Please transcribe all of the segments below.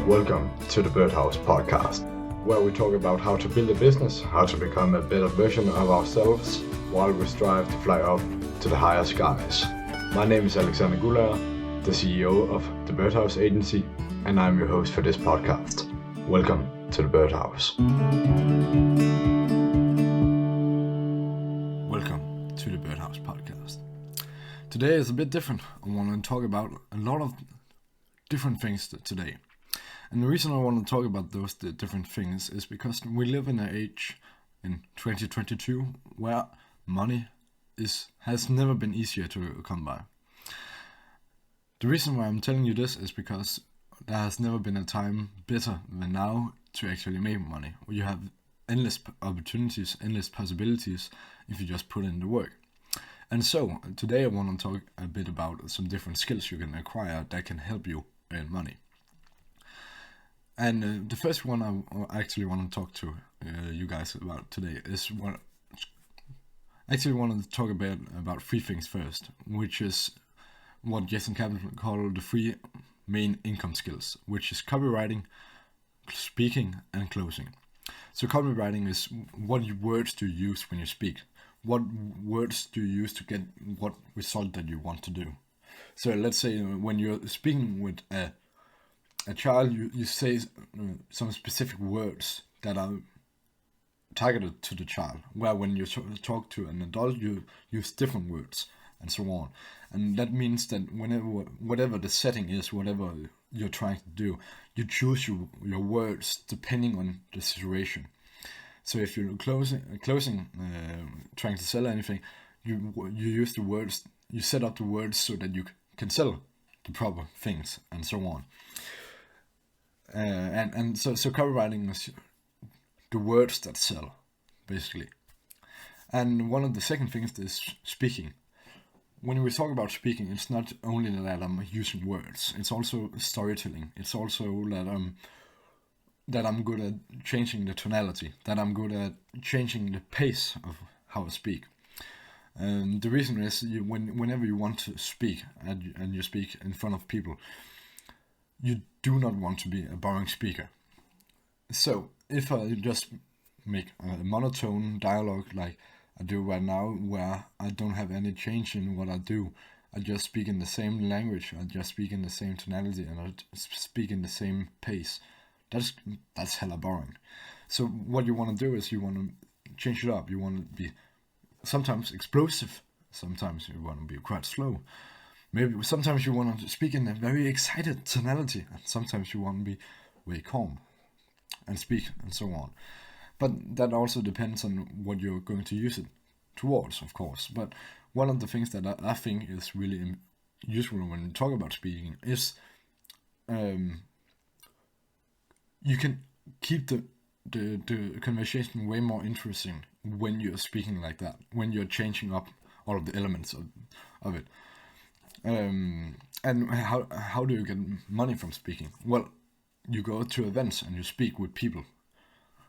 Welcome to the Birdhouse podcast, where we talk about how to build a business, how to become a better version of ourselves, while we strive to fly up to the higher skies. My name is Alexander Guller, the CEO of the Birdhouse Agency, and I'm your host for this podcast. Welcome to the Birdhouse. Welcome to the Birdhouse podcast. Today is a bit different. I want to talk about a lot of different things today. And the reason I want to talk about those different things is because we live in an age in 2022 where money has never been easier to come by. The reason why I'm telling you this is because there has never been a time better than now to actually make money. You have endless opportunities, endless possibilities if you just put in the work. And so today I want to talk a bit about some different skills you can acquire that can help you earn money. And the first one I actually want to talk to you guys about today is what I actually wanted to talk about three things first, which is what Jason Capital called the three main income skills, which is copywriting, speaking, and closing. So copywriting is what words do you use when you speak? What words do you use to get what result that you want to do? So let's say when you're speaking with a child, you say some specific words that are targeted to the child, where when you talk to an adult, you use different words and so on. And that means that whatever the setting is, whatever you're trying to do, you choose your words depending on the situation. So if you're closing, trying to sell anything, you use the words, you set up the words so that you can sell the proper things and so on. So copywriting is the words that sell, basically. And one of the second things is speaking. When we talk about speaking, it's not only that I'm using words, it's also storytelling. It's also that I'm good at changing the tonality, that I'm good at changing the pace of how I speak. And the reason is whenever you want to speak and you speak in front of people, you do not want to be a boring speaker. So if I just make a monotone dialogue like I do right now, where I don't have any change in what I do, I just speak in the same language, I just speak in the same tonality, and I speak in the same pace, that's hella boring. So what you want to do is you want to change it up. You want to be sometimes explosive, sometimes you want to be quite slow. Maybe sometimes you want to speak in a very excited tonality, and sometimes you want to be very calm and speak and so on. But that also depends on what you're going to use it towards, of course. But one of the things that I think is really useful when you talk about speaking is you can keep the conversation way more interesting when you're speaking like that, when you're changing up all of the elements of it. And how do you get money from speaking? Well, you go to events and you speak with people.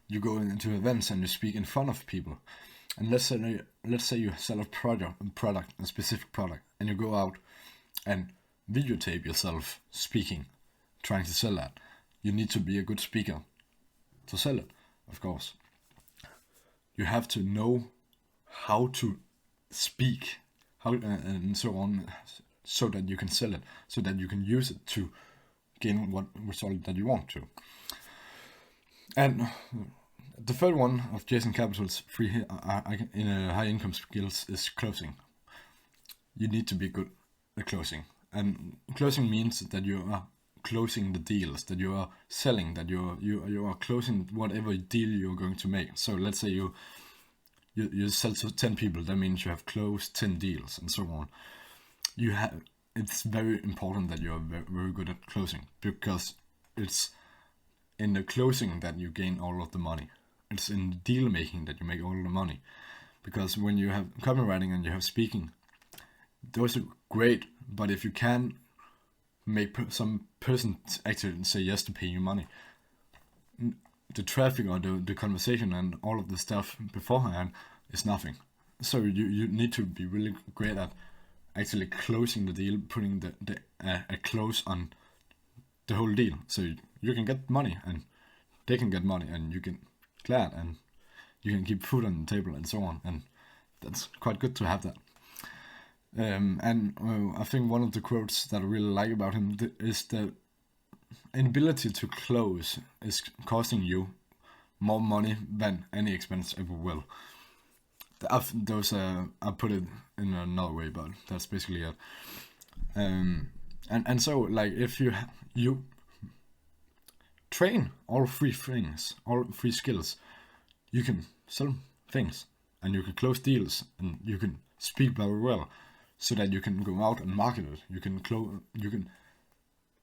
You go into events and you speak in front of people. And let's say you sell a specific product, and you go out and videotape yourself speaking, trying to sell that. You need to be a good speaker to sell it, of course. You have to know how to speak, and so on, so that you can sell it, so that you can use it to gain what result that you want to. And the third one of Jason Capital's three high income skills is closing. You need to be good at closing. And closing means that you are closing the deals, that you are selling, that you are closing whatever deal you're going to make. So let's say you sell to 10 people, that means you have closed 10 deals and so on. It's very important that you are very, very good at closing, because it's in the closing that you gain all of the money. It's in the deal making that you make all of the money. Because when you have copywriting and you have speaking, those are great, but if you can make some person actually say yes to pay you money, the traffic or the conversation and all of the stuff beforehand is nothing. So you need to be really great at actually closing the deal, putting a close on the whole deal. So you can get money, and they can get money, and you can clear, and you can keep food on the table and so on, and that's quite good to have that. I think one of the quotes that I really like about him is the inability to close is costing you more money than any expense ever will. I put it in another way, but that's basically it. And so, like, if you train all three things, all three skills, you can sell things, and you can close deals, and you can speak very well, so that you can go out and market it. You can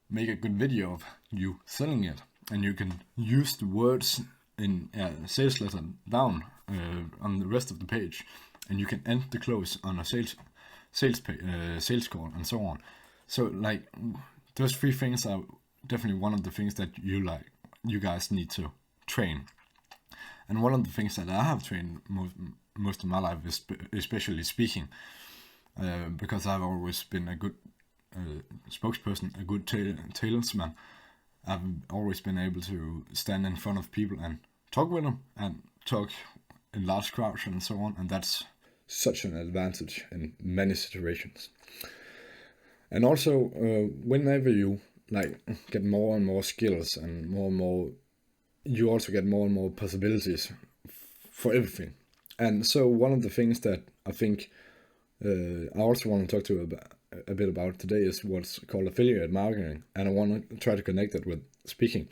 make a good video of you selling it, and you can use the words in a sales letter down on the rest of the page, and you can end the close on a sales call, and so on. So, like, those three things are definitely one of the things that you guys need to train. And one of the things that I have trained most of my life is especially speaking, because I've always been a good spokesperson, a good salesman. I've always been able to stand in front of people and talk with them, and talk in large crowds and so on, and that's such an advantage in many situations. And also, whenever you get more and more skills and more, you also get more and more possibilities for everything. And so one of the things that I think I also want to talk to you a bit about today is what's called affiliate marketing, and I want to try to connect it with speaking,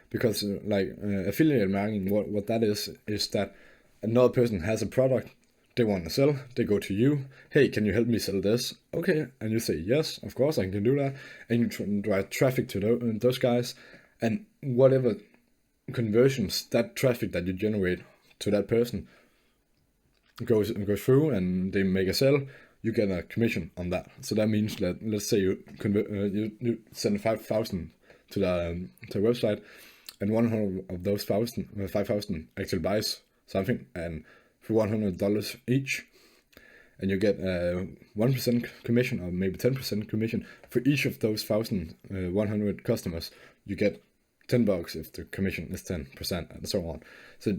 because affiliate marketing, what that is that another person has a product they want to sell, they go to you, hey, can you help me sell this? Okay, and you say, yes, of course I can do that, and you drive traffic to those guys, and whatever conversions that traffic that you generate to that person goes through, and they make a sale, you get a commission on that. So that means that, let's say you send 5,000 to the website, and 100 of those 5,000 actually buys something, and for $100 each, and you get 1% commission, or maybe 10% commission for each of those 1,100 customers. You get $10 if the commission is 10%, and so on. So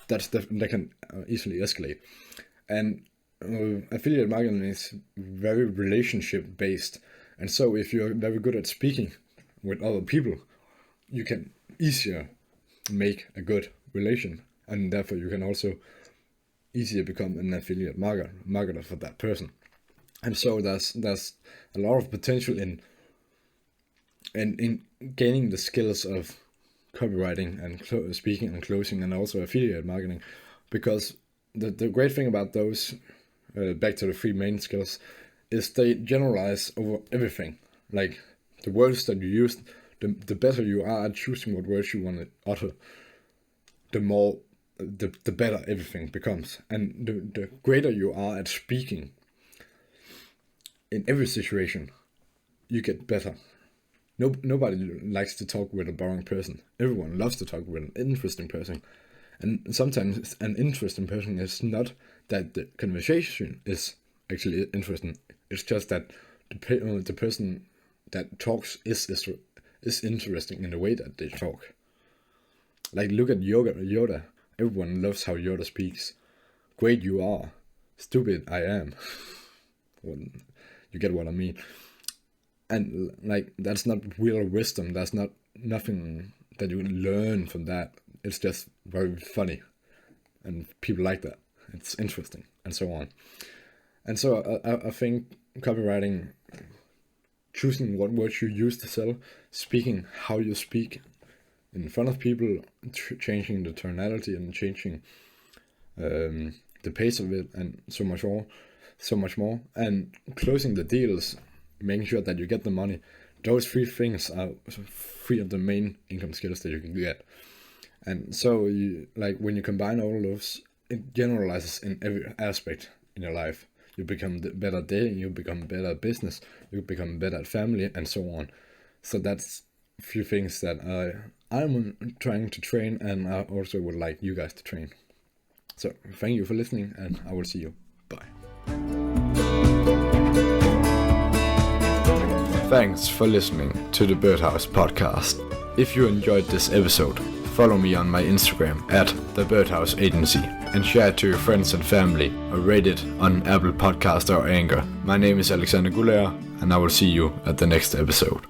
that can easily escalate. And affiliate marketing is very relationship based, and so if you're very good at speaking with other people, you can easier make a good relation, and therefore you can also easier become an affiliate marketer for that person. And so there's a lot of potential in gaining the skills of copywriting and speaking and closing, and also affiliate marketing, because the great thing about those, back to the three main skills, is they generalize over everything. Like, the words that you use, the better you are at choosing what words you want to utter, the better everything becomes. And the greater you are at speaking in every situation, you get better. Nobody likes to talk with a boring person. Everyone loves to talk with an interesting person. And sometimes an interesting person is not that the conversation is actually interesting. It's just that the person that talks is interesting in the way that they talk. Like, look at Yoda. Everyone loves how Yoda speaks. Great you are. Stupid I am. Well, you get what I mean. And that's not real wisdom. That's not nothing that you learn from that. It's just very funny, and people like that. It's interesting, and so on. And so I think copywriting, choosing what words you use to sell, speaking how you speak in front of people, changing the tonality and changing the pace of it, and so much more, and closing the deals, making sure that you get the money. Those three things are three of the main income skills that you can get. And so when you combine all those, it generalizes in every aspect in your life. You become better at dating, you become better at business, you become better at family, and so on. So that's a few things that I'm trying to train, and I also would like you guys to train. So thank you for listening, and I will see you. Bye. Thanks for listening to the Birdhouse Podcast. If you enjoyed this episode, follow me on my Instagram at The Birdhouse Agency and share it to your friends and family or rate it on Apple Podcast or Anchor. My name is Alexander Gulager and I will see you at the next episode.